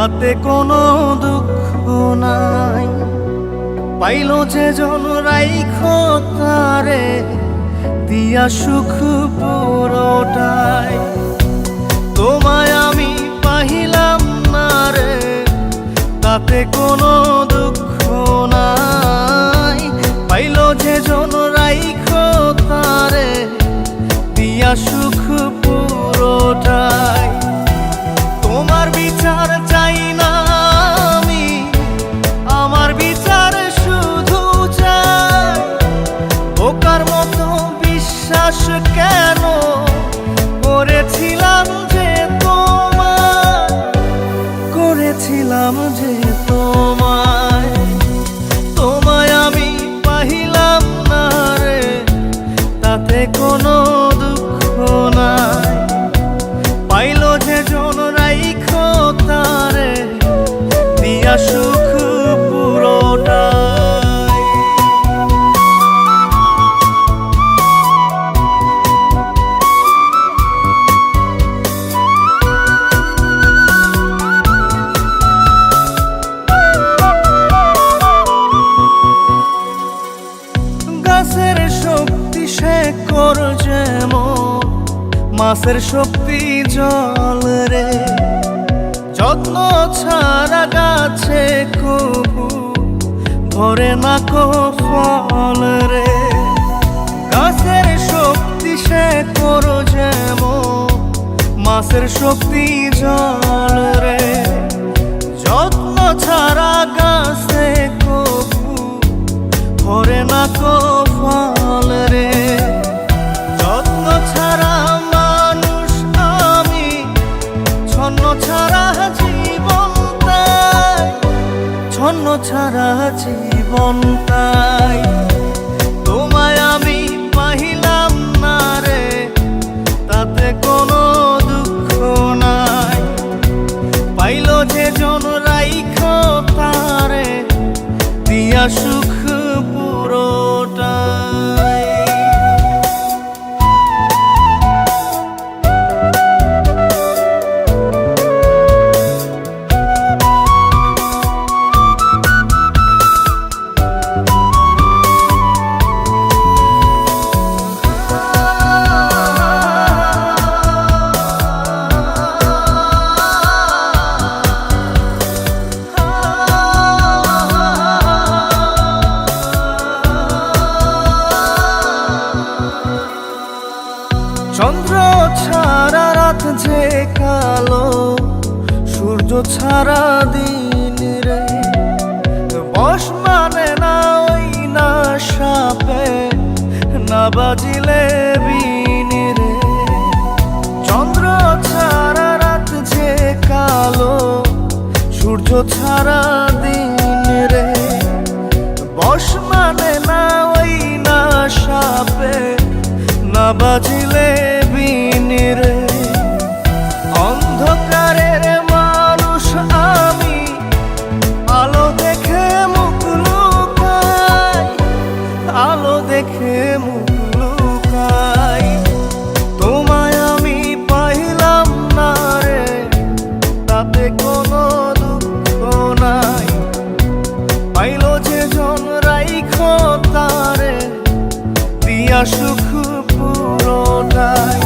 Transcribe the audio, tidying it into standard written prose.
তাতে কোনো দুঃখ নাই। পাইল যে জন রাইখো তারে দিয়া সুখ পুরোটাই। তোমায় আমি পাইলাম না রে, তাতে কোনো দুঃখ নাই। পাইল যে জন রাইখো তারে দিয়া সুখ পুরোটাই। তোমার বিচার চাই না আমি, আমার বিচার শুধু চাই। বোকার মতো বিশ্বাস কেন করেছিলাম যে তোমায়, করেছিলাম যে তোমায়। তোমায় আমি পাইলাম না রে, তাতে কোনো দুঃখ নাই। পাইল যে জন রাইখো তারে দিয়া সুখ পুরোটাই। গাছের শক্তি শেকড় যেমন, মাছের শক্তি জল রে। যত্ন ছাড়া গাছে কবু ধরে না কো ফল রে। গাছের শক্তি শেকড় যেমন, মাছের শক্তি জল রে। যত্ন ছাড়া গাছে কবু ধরে না কো ফল রে। যত্ন ছাড়া মানুষ আমি, ছন্ন ছাড়া জীবন তাই, ছন্ন ছাড়া জীবন তাই। তোমায় আমি পাইলাম না রে, তাতে কোনো দুঃখ নাই। পাইল যে জন রাইখো তারে দিয়া সুখ পুরোটাই। চন্দ্র ছাড়া রাত যে কালো, সূর্য ছাড়া দিন রে। বশ মানে না ওই না সাপে, না বাজিলে বিন রে। চন্দ্র ছাড়া রাত যে কালো, সূর্য ছাড়া দিন রে। বশ মানে না ওই না সাপে, না বাজিলে বিন রে। অন্ধকারের মানুষ আমি, আলো দেখে মুখ লুকাই, আলো দেখে মুখ লুকাই। তোমায় আমি পাইলাম না রে, তাতে কোনো দুঃখ নাই। পাইল যে জন রাইখো তারে দিয়া সুখ পুরোটাই।